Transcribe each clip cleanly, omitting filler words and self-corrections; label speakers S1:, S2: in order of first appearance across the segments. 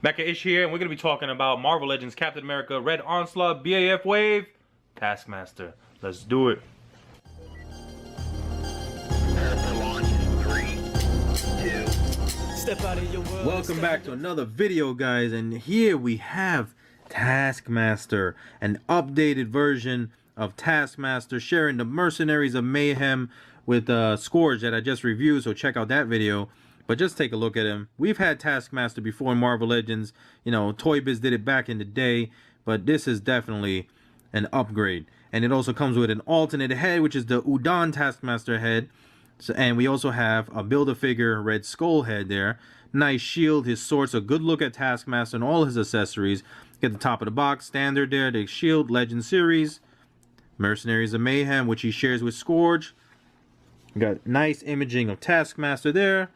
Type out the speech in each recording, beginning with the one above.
S1: Mecha-ish here, and we're going to be talking about Marvel Legends Captain America Red Onslaught BAF Wave Taskmaster. Let's do it. Welcome back to another video, guys, and here we have Taskmaster, an updated version of Taskmaster, sharing the Mercenaries of Mayhem with Scourge that I just reviewed, so check out that video. But just take a look at him. We've had Taskmaster before in Marvel Legends. You know, Toy Biz did it back in the day. But this is definitely an upgrade. And it also comes with an alternate head, which is the UDON Taskmaster head. So, and we also have a Build-A-Figure Red Skull head there. Nice shield. His sword's a good look at Taskmaster and all his accessories. Get the top of the box. Standard there. The shield. Legend Series. Mercenaries of Mayhem, which he shares with Scourge. We got nice imaging of Taskmaster there.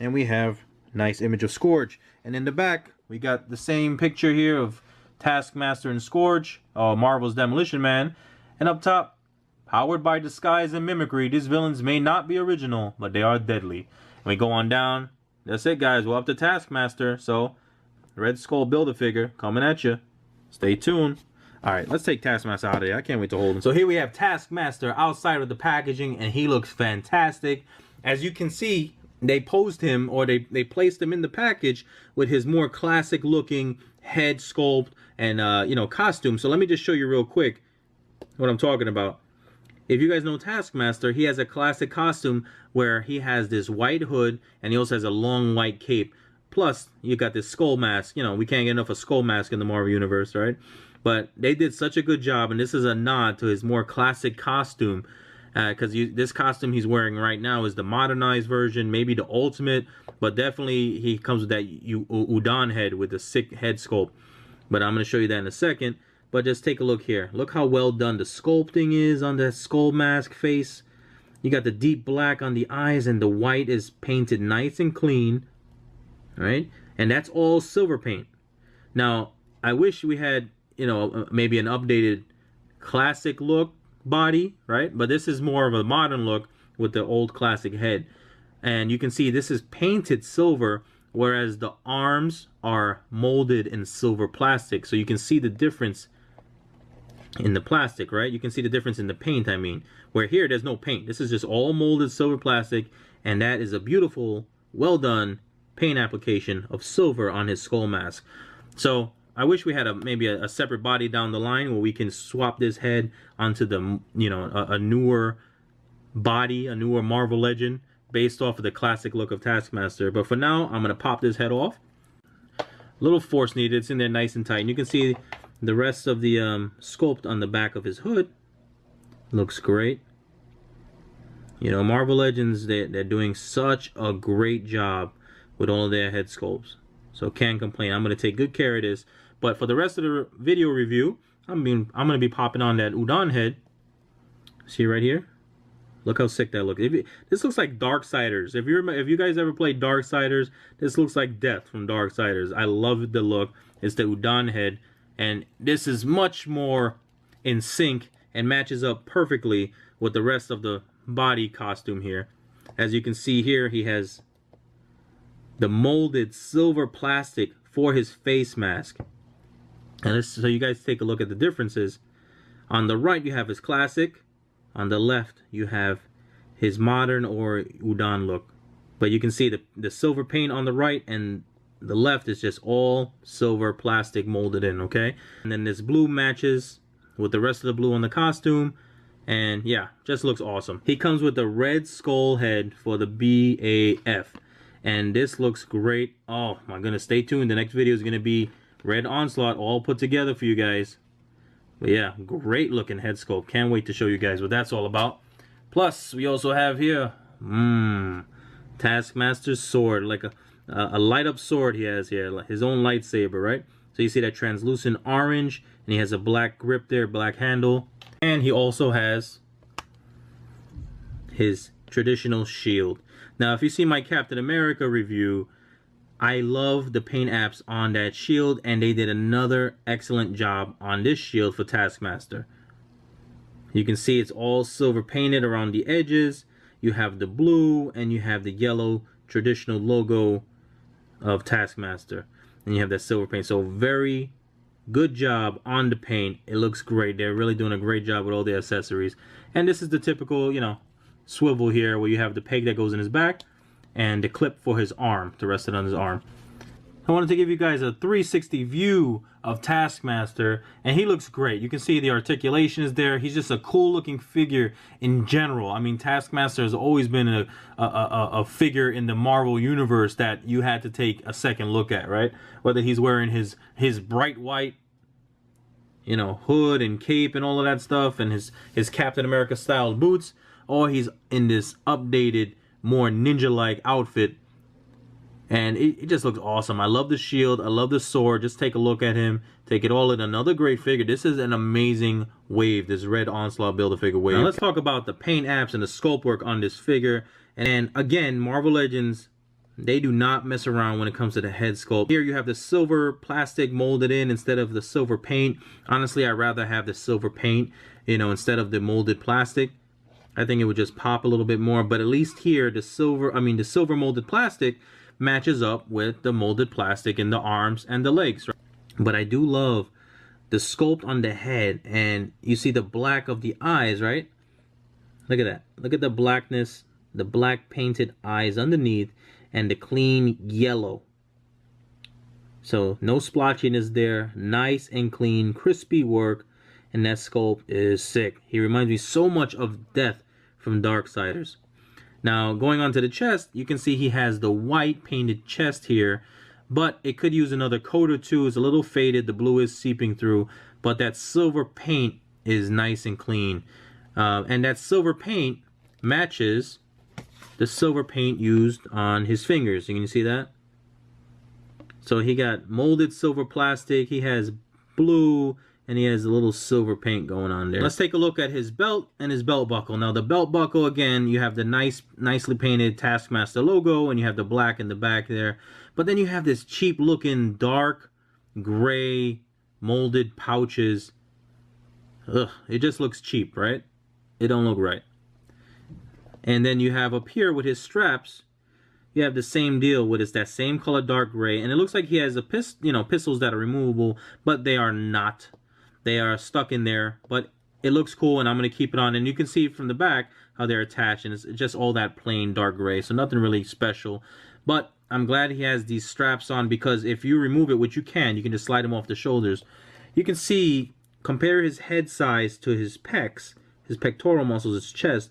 S1: And we have nice image of Scourge. And in the back, we got the same picture here of Taskmaster and Scourge, Marvel's Demolition Man. And up top, powered by disguise and mimicry, these villains may not be original, but they are deadly. And we go on down. That's it, guys. We're up to Taskmaster. So, Red Skull Build-A-Figure coming at you. Stay tuned. Alright, let's take Taskmaster out of there. I can't wait to hold him. So here we have Taskmaster outside of the packaging, and he looks fantastic. As you can see, they posed him, or they placed him in the package with his more classic looking head sculpt and you know, costume. So let me just show you real quick what I'm talking about. If you guys know Taskmaster, he has a classic costume where he has this white hood and he also has a long white cape. Plus, you got this skull mask. You know, we can't get enough of skull mask in the Marvel Universe, right? But they did such a good job, and this is a nod to his more classic costume. Because this costume he's wearing right now is the modernized version, maybe the ultimate, but definitely he comes with that UDON head with the sick head sculpt. But I'm going to show you that in a second. But just take a look here. Look how well done the sculpting is on that skull mask face. You got the deep black on the eyes, and the white is painted nice and clean. Right? And that's all silver paint. Now, I wish we had, you know, maybe an updated classic look body, right? But this is more of a modern look with the old classic head. And you can see this is painted silver, whereas the arms are molded in silver plastic. So you can see the difference in the plastic, right? You can see the difference in the paint, I mean. Where here, there's no paint. This is just all molded silver plastic, and that is a beautiful, well done paint application of silver on his skull mask. So I wish we had maybe a separate body down the line where we can swap this head onto the, you know, a newer body, a newer Marvel Legend based off of the classic look of Taskmaster. But for now, I'm going to pop this head off. A little force needed. It's in there nice and tight. And you can see the rest of the sculpt on the back of his hood. Looks great. You know, Marvel Legends, they're doing such a great job with all of their head sculpts. So can't complain. I'm going to take good care of this. But for the rest of the video review, I'm going to be popping on that UDON head. See right here? Look how sick that looks. This looks like Darksiders. If you guys ever played Darksiders, this looks like Death from Darksiders. I love the look. It's the UDON head. And this is much more in sync and matches up perfectly with the rest of the body costume here. As you can see here, he has the molded silver plastic for his face mask. And so you guys take a look at the differences. On the right, you have his classic. On the left, you have his modern or UDON look. But you can see the silver paint on the right, and the left is just all silver plastic molded in, okay? And then this blue matches with the rest of the blue on the costume. And yeah, just looks awesome. He comes with the Red Skull head for the BAF. And this looks great. Oh my goodness, stay tuned. The next video is going to be Red Onslaught all put together for you guys. But yeah, great looking head sculpt. Can't wait to show you guys what that's all about. Plus, we also have here, Taskmaster's sword. Like a light up sword he has here. Like his own lightsaber, right? So you see that translucent orange. And he has a black grip there, black handle. And he also has his traditional shield. Now, if you see my Captain America review, I love the paint apps on that shield, and they did another excellent job on this shield for Taskmaster. You can see it's all silver painted around the edges. You have the blue and you have the yellow traditional logo of Taskmaster. and you have that silver paint. So very good job on the paint. It looks great. They're really doing a great job with all the accessories. And this is the typical, you know, swivel here where you have the peg that goes in his back and the clip for his arm to rest it on his arm. I wanted to give you guys a 360 view of Taskmaster, and he looks great. You can see the articulation is there. He's just a cool looking figure in general. I mean, Taskmaster has always been a figure in the Marvel universe that you had to take a second look at, right? Whether he's wearing his bright white, you know, hood and cape and all of that stuff, and his Captain America style boots, or he's in this updated, more ninja-like outfit. And it just looks awesome. I love the shield. I love the sword. Just take a look at him. Take it all in. Another great figure. This is an amazing wave. This red Onslaught Build-A-Figure wave. Now let's talk about the paint apps and the sculpt work on this figure. And again, Marvel Legends, they do not mess around when it comes to the head sculpt. Here you have the silver plastic molded in instead of the silver paint. Honestly, I'd rather have the silver paint, you know, instead of the molded plastic. I think it would just pop a little bit more. But at least here, the silver molded plastic matches up with the molded plastic in the arms and the legs, right? But I do love the sculpt on the head, and you see the black of the eyes, right? Look at that. Look at the blackness, the black painted eyes underneath, and the clean yellow. So no splotchiness there. Nice and clean, crispy work, and that sculpt is sick. He reminds me so much of Death from Darksiders. Now, going on to the chest, you can see he has the white painted chest here, but it could use another coat or two. It's a little faded. The blue is seeping through, but that silver paint is nice and clean. And that silver paint matches the silver paint used on his fingers. You can see that? So he got molded silver plastic. He has blue, and he has a little silver paint going on there. Let's take a look at his belt and his belt buckle. Now the belt buckle, again, you have the nicely painted Taskmaster logo, and you have the black in the back there. But then you have this cheap looking dark gray molded pouches. Ugh, it just looks cheap, right? It don't look right. And then you have up here with his straps, you have the same deal with that same color dark gray, and it looks like he has a pistols that are removable, but they are not. They are stuck in there, but it looks cool, and I'm going to keep it on. And you can see from the back how they're attached, and it's just all that plain dark gray, so nothing really special. But I'm glad he has these straps on, because if you remove it, which you can just slide them off the shoulders. You can see, compare his head size to his pecs, his pectoral muscles, his chest.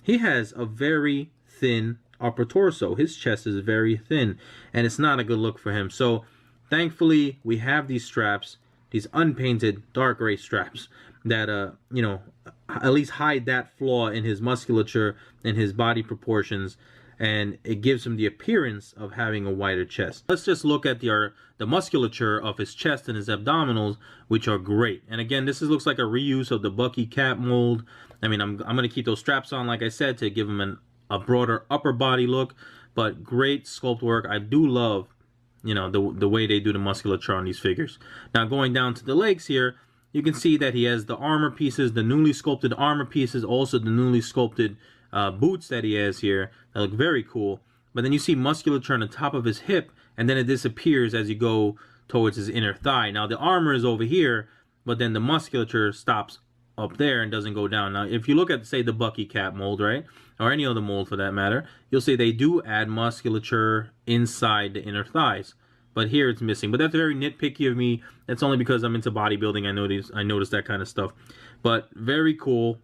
S1: He has a very thin upper torso. His chest is very thin, and it's not a good look for him. So thankfully, we have these straps, these unpainted dark gray straps that you know, at least hide that flaw in his musculature and his body proportions, and it gives him the appearance of having a wider chest. Let's just look at the musculature of his chest and his abdominals, which are great. And again, this looks like a reuse of the Bucky cap mold. I mean, I'm going to keep those straps on, like I said, to give him a broader upper body look, but great sculpt work. I do love, you know, the way they do the musculature on these figures. Now going down to the legs here, you can see that he has the armor pieces, the newly sculpted armor pieces, also the newly sculpted boots that he has here that look very cool. But then you see musculature on the top of his hip, and then it disappears as you go towards his inner thigh. Now the armor is over here, but then the musculature stops up there and doesn't go down. Now if you look at, say, the Bucky cap mold, right, or any other mold for that matter, you'll see they do add musculature inside the inner thighs, but here it's missing. But that's very nitpicky of me. That's only because I'm into bodybuilding. I noticed that kind of stuff. But very cool,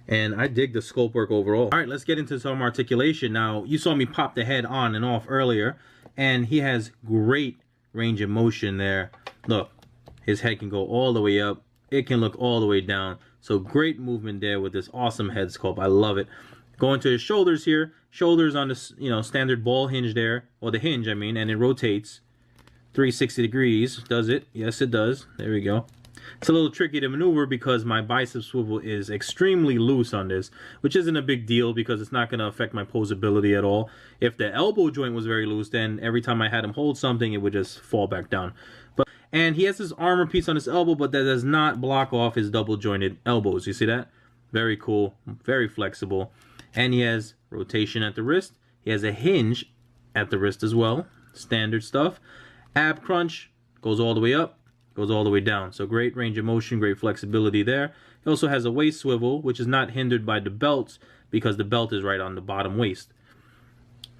S1: and I dig the sculpt work overall. All right, let's get into some articulation. Now, you saw me pop the head on and off earlier, and he has great range of motion there. Look, his head can go all the way up. It can look all the way down. So great movement there with this awesome head sculpt. I love it. Going to his shoulders here. Shoulders on this, you know, standard ball hinge there, or the hinge, I mean, and it rotates 360 degrees. Does it? Yes, it does. There we go. It's a little tricky to maneuver because my bicep swivel is extremely loose on this, which isn't a big deal because it's not going to affect my posability at all. If the elbow joint was very loose, then every time I had him hold something, it would just fall back down. And he has this armor piece on his elbow, but that does not block off his double jointed elbows. You see that? Very cool, very flexible. And he has rotation at the wrist. He has a hinge at the wrist as well. standard stuff. Ab crunch goes all the way up, goes all the way down. So great range of motion, great flexibility there. He also has a waist swivel, which is not hindered by the belts because the belt is right on the bottom waist.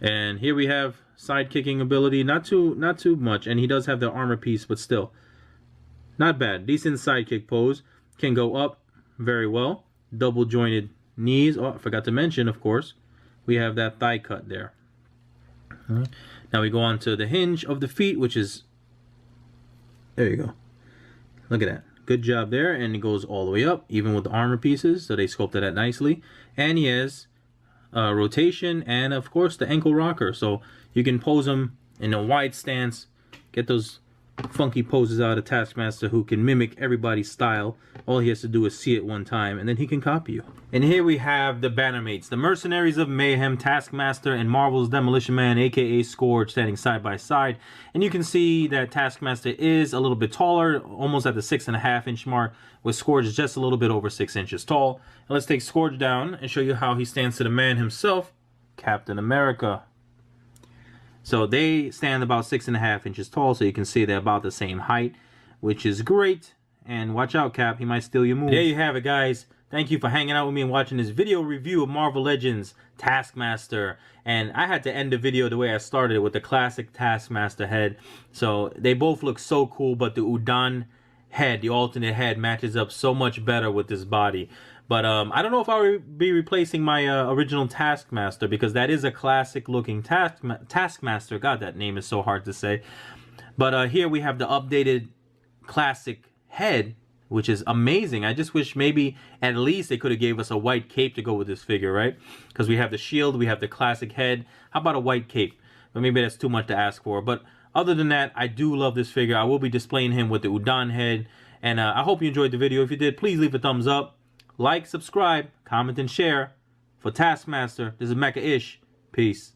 S1: And here we have side kicking ability, not too much, and he does have the armor piece, but still not bad. Decent side kick pose. Can go up very well. Double jointed knees. Oh, I forgot to mention, of course, we have that thigh cut there. Now we go on to the hinge of the feet, which is, there you go. Look at that. Good job there. And it goes all the way up, even with the armor pieces. So they sculpted that nicely. And he has rotation and, of course, the ankle rocker. So you can pose him in a wide stance. Get those funky poses out of Taskmaster, who can mimic everybody's style. All he has to do is see it one time, and then he can copy you. And here we have the Bannermates, the Mercenaries of Mayhem, Taskmaster, and Marvel's Demolition Man, aka Scourge, standing side by side. And you can see that Taskmaster is a little bit taller, almost at the 6.5 inch mark, with Scourge just a little bit over 6 inches tall. And let's take Scourge down and show you how he stands to the man himself, Captain America. So they stand about 6.5 inches tall, so you can see they're about the same height, which is great. And watch out, Cap, he might steal your move. There you have it, guys. Thank you for hanging out with me and watching this video review of Marvel Legends Taskmaster. And I had to end the video the way I started it, with the classic Taskmaster head. So they both look so cool, but the UDON head, the alternate head, matches up so much better with this body. But I don't know if I'll be replacing my original Taskmaster, because that is a classic looking Taskmaster. God, that name is so hard to say. But here we have the updated classic head, which is amazing. I just wish maybe at least they could have gave us a white cape to go with this figure, right? Because we have the shield, we have the classic head. How about a white cape? But maybe that's too much to ask for. But other than that, I do love this figure. I will be displaying him with the UDON head. And I hope you enjoyed the video. If you did, please leave a thumbs up. Like, subscribe, comment, and share. For Taskmaster, this is Mecha Ish. Peace.